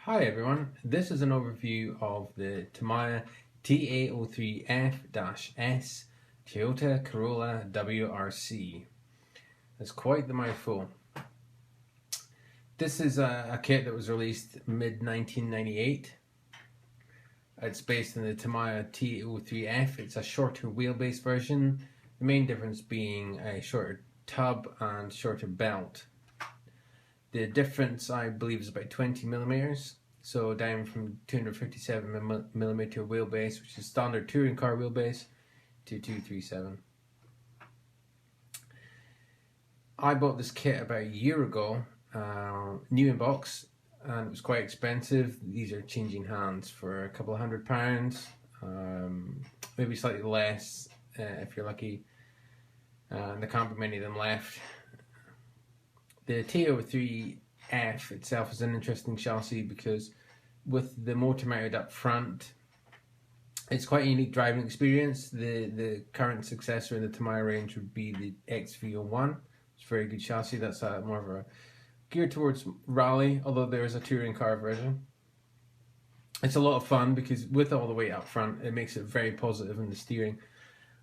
Hi everyone, this is an overview of the Tamiya TA-03F-S Toyota Corolla WRC. It's quite the mouthful. This is a kit that was released mid-1998. It's based on the Tamiya TA-03F. It's a shorter wheelbase version, the main difference being a shorter tub and shorter belt. The difference, I believe, is about 20 millimeters, so down from 257 millimeter wheelbase, which is standard touring car wheelbase, to 237. I bought this kit about a year ago, new in box, and it was quite expensive. These are changing hands for a couple of £100, maybe slightly less if you're lucky. There can't be many of them left. The TA-03F itself is an interesting chassis because with the motor mounted up front, it's quite a unique driving experience. The current successor in the Tamiya range would be the XV01. It's a very good chassis. That's more of a geared towards rally, although there is a touring car version. It's a lot of fun because with all the weight up front, it makes it very positive in the steering.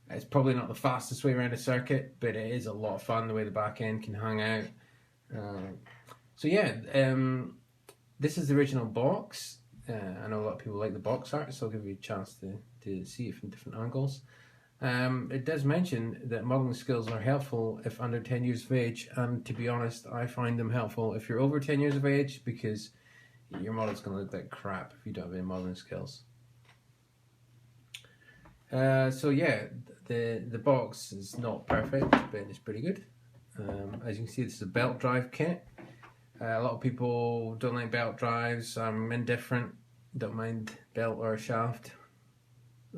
It's probably not the fastest way around a circuit, but it is a lot of fun the way the back end can hang out. This is the original box. I know a lot of people like the box art, so I'll give you a chance to see it from different angles. It does mention that modelling skills are helpful if under 10 years of age, and to be honest, I find them helpful if you're over 10 years of age, because your model's going to look like crap if you don't have any modelling skills. The box is not perfect, but it's pretty good. As you can see, this is a belt drive kit. A lot of people don't like belt drives. I'm indifferent, don't mind belt or shaft.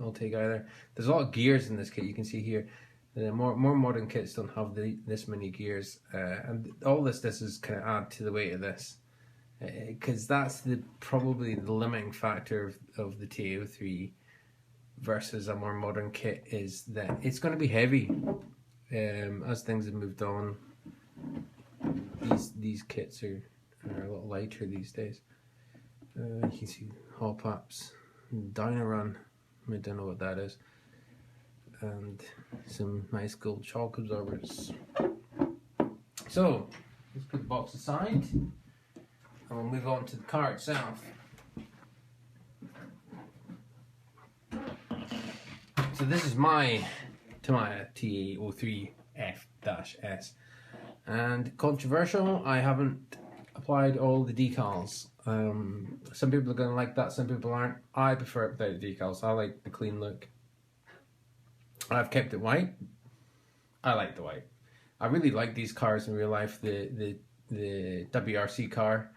I'll take either. There's a lot of gears in this kit, you can see here. The more modern kits don't have this many gears, and all this is kind of add to the weight of this, because that's probably the limiting factor of the TA-03 versus a more modern kit, is that it's going to be heavy. As things have moved on, these kits are a lot lighter these days. You can see Hoppaps, Dynarun, I don't know what that is, and some nice gold shock absorbers. So let's put the box aside and we'll move on to the car itself. So this is my Tamiya TA-03F-S, and controversial, I haven't applied all the decals. Some people are going to like that, some people aren't. I prefer it without the decals. I like the clean look. I've kept it white. I like the white. I really like these cars in real life. The WRC car,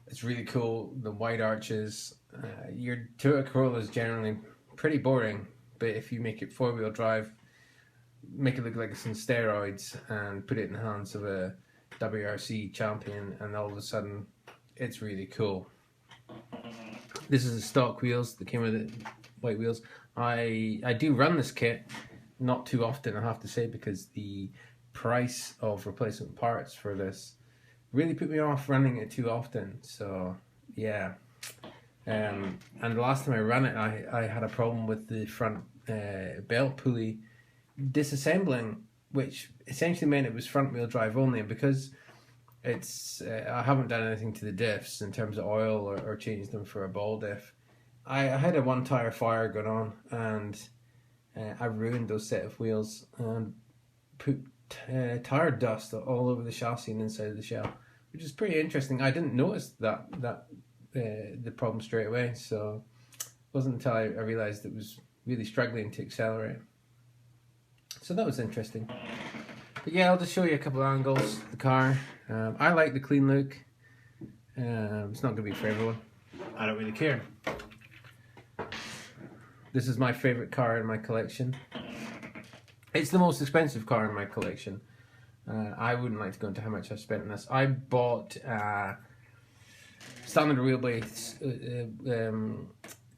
it's really cool. The white arches. Your Toyota Corolla is generally pretty boring, but if you make it four-wheel drive, make it look like it's on steroids, and put it in the hands of a WRC champion, and all of a sudden it's really cool. This is the stock wheels that came with it, white wheels. I do run this kit, not too often I have to say, because the price of replacement parts for this really put me off running it too often. So yeah, and the last time I ran it, I had a problem with the front belt pulley disassembling, which essentially meant it was front wheel drive only, and because it's I haven't done anything to the diffs in terms of oil or changed them for a ball diff. I had a one tire fire going on, and I ruined those set of wheels and put tire dust all over the chassis and inside of the shell, which is pretty interesting. I didn't notice the problem straight away, so it wasn't until I realized it was really struggling to accelerate. So that was interesting. But yeah, I'll just show you a couple of angles of the car. I like the clean look. It's not going to be for everyone. I don't really care. This is my favourite car in my collection. It's the most expensive car in my collection. I wouldn't like to go into how much I've spent on this. I bought standard wheelbase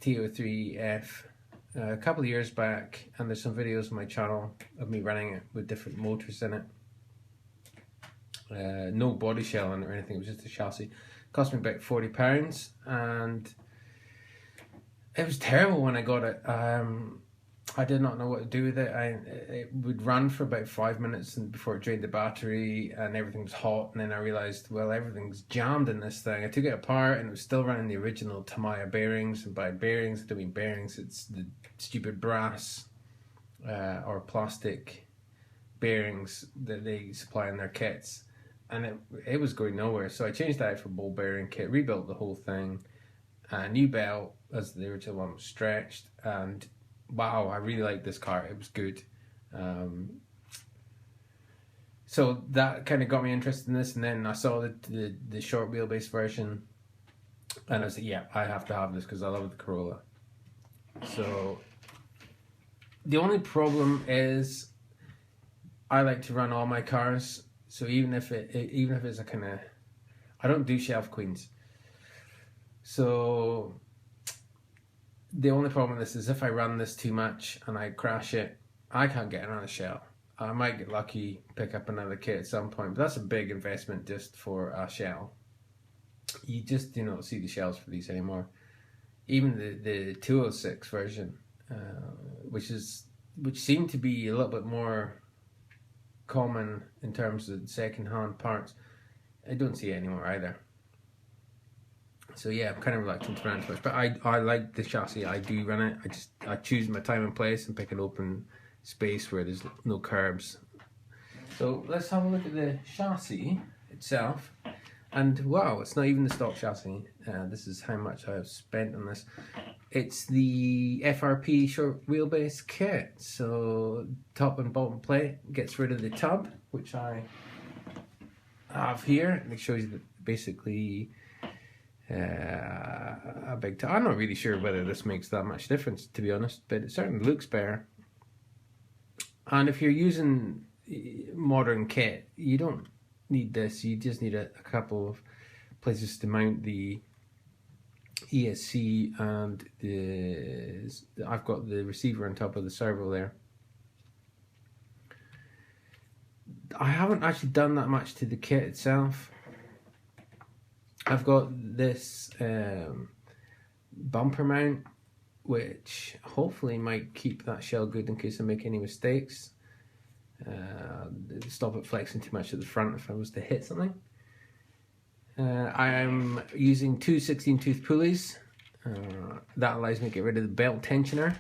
TA-03F a couple of years back, and there's some videos on my channel of me running it with different motors in it. no body shell on it or anything. It was just a chassis. Cost me about £40, and it was terrible when I got it. I did not know what to do with it. It would run for about 5 minutes and before it drained the battery, and everything was hot. And then I realized, well, everything's jammed in this thing. I took it apart, and it was still running the original Tamiya bearings. And by bearings, I don't mean bearings. It's the stupid brass or plastic bearings that they supply in their kits. And it was going nowhere. So I changed that out for ball bearing kit, rebuilt the whole thing. New belt, as the original one was stretched, and wow, I really liked this car. It was good. So that kind of got me interested in this, and then I saw the short wheelbase version, and I was like, yeah, I have to have this because I love the Corolla. So the only problem is I like to run all my cars, so even if it's a kind of, I don't do shelf queens. So the only problem with this is if I run this too much and I crash it, I can't get another shell. I might get lucky, pick up another kit at some point, but that's a big investment just for a shell. You just do not see the shells for these anymore. Even the 206 version, which seemed to be a little bit more common in terms of second-hand parts, I don't see it anymore either. So yeah, I'm kind of reluctant to run it too much, but I like the chassis. I do run it. I choose my time and place and pick an open space where there's no curbs. So let's have a look at the chassis itself. And wow, it's not even the stock chassis. This is how much I've spent on this. It's the FRP short wheelbase kit. So top and bottom plate gets rid of the tub, which I have here. It shows you that basically a big tub. I'm not really sure whether this makes that much difference, to be honest, but it certainly looks better. And if you're using modern kit, you don't need this. You just need a couple of places to mount the ESC, and I've got the receiver on top of the servo there. I haven't actually done that much to the kit itself. I've got this bumper mount, which hopefully might keep that shell good in case I make any mistakes. Stop it flexing too much at the front if I was to hit something. I am using two 16-tooth pulleys. That allows me to get rid of the belt tensioner.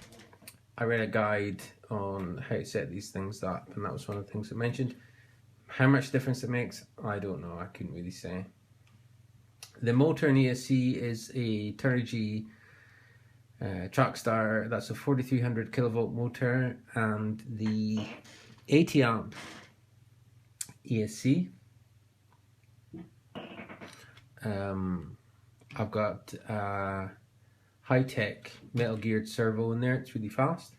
I read a guide on how to set these things up, and that was one of the things it mentioned. How much difference it makes, I don't know. I couldn't really say. The motor in ESC is a Turnigy Trackstar. That's a 4300 kilovolt motor, and the 80 amp ESC. I've got a high-tech metal geared servo in there. It's really fast.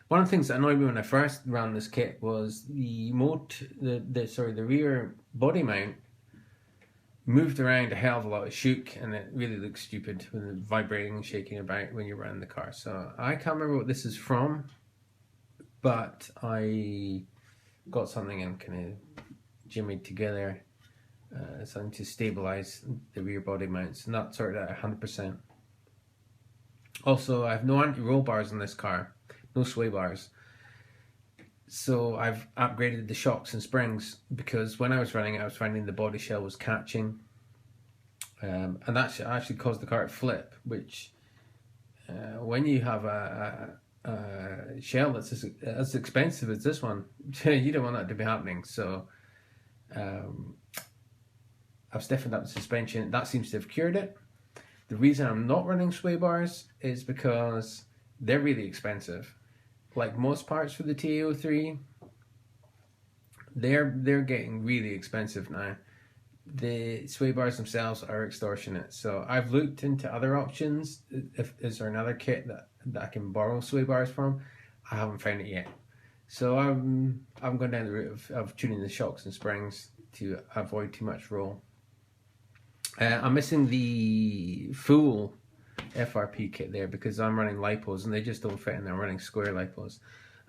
One of the things that annoyed me when I first ran this kit was the rear body mount moved around a hell of a lot. It shook, and it really looks stupid with it vibrating and shaking about when you're running the car. So I can't remember what this is from, but I got something and kind of jimmied together something to stabilize the rear body mounts, and that sorted out 100%. Also, I have no anti-roll bars in this car, no sway bars. So I've upgraded the shocks and springs, because when I was running it, I was finding the body shell was catching, and that actually caused the car to flip, which when you have a shell that's as expensive as this one, you don't want that to be happening. So I've stiffened up the suspension. That seems to have cured it. The reason I'm not running sway bars is because they're really expensive. Like most parts for the TA-03, they're getting really expensive now. The sway bars themselves are extortionate. So I've looked into other options. Is there another kit that I can borrow sway bars from? I haven't found it yet. So I'm going down the route of tuning the shocks and springs to avoid too much roll. I'm missing the full FRP kit there because I'm running lipos and they just don't fit in there. I'm running square lipos.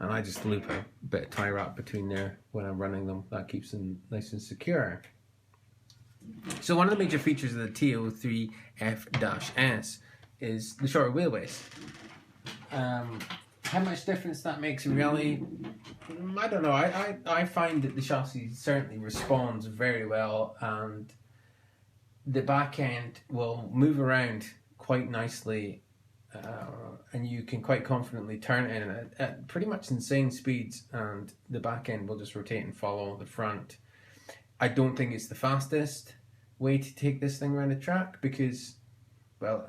and I just loop a bit of tie wrap between there when I'm running them. That keeps them nice and secure. So one of the major features of the TA-03F-S is the shorter wheelbase. How much difference that makes in reality, I don't know. I find that the chassis certainly responds very well, and the back end will move around quite nicely, and you can quite confidently turn it in at pretty much insane speeds, and the back end will just rotate and follow the front. I don't think it's the fastest way to take this thing around the track because, well,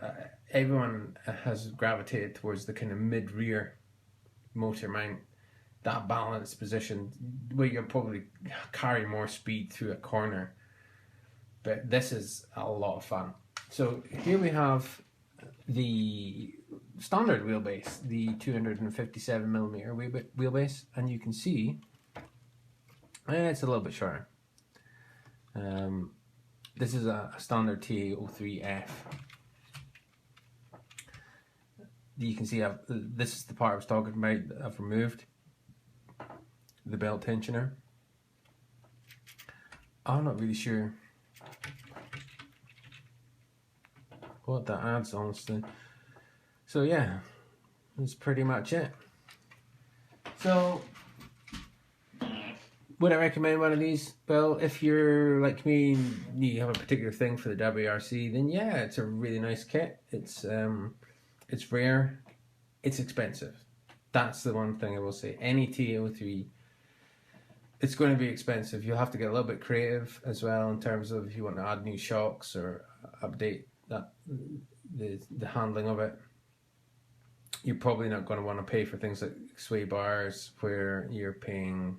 everyone has gravitated towards the kind of mid-rear motor mount, that balanced position where you'll probably carry more speed through a corner. But this is a lot of fun. So here we have the standard wheelbase, the 257mm wheelbase, and you can see it's a little bit shorter. This is a standard TA-03F. You can see this is the part I was talking about that I've removed, the belt tensioner. I'm not really sure what that adds, honestly. So yeah, that's pretty much it. So would I recommend one of these? Well, if you're like me and you have a particular thing for the WRC, then yeah, it's a really nice kit. It's rare, it's expensive. That's the one thing I will say. Any TA-03, it's going to be expensive. You'll have to get a little bit creative as well in terms of if you want to add new shocks or update that the handling of it. You're probably not going to want to pay for things like sway bars where you're paying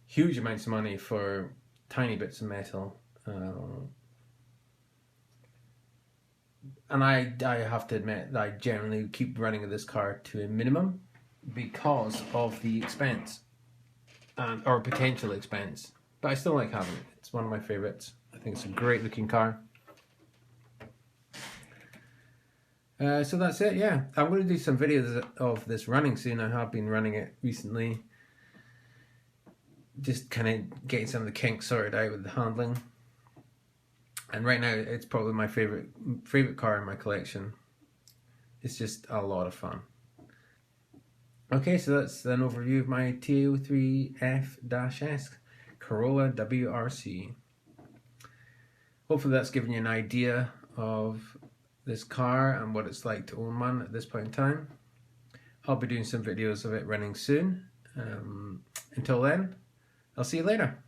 huge amounts of money for tiny bits of metal. And I have to admit that I generally keep running this car to a minimum because of the expense, or potential expense. But I still like having it. It's one of my favourites. I think it's a great looking car. So that's it, yeah. I'm going to do some videos of this running soon. I have been running it recently. Just kind of getting some of the kinks sorted out with the handling. And right now, it's probably my favorite car in my collection. It's just a lot of fun. Okay, so that's an overview of my TA-03F-S Corolla WRC. Hopefully that's given you an idea of this car and what it's like to own one at this point in time. I'll be doing some videos of it running soon. Until then, I'll see you later.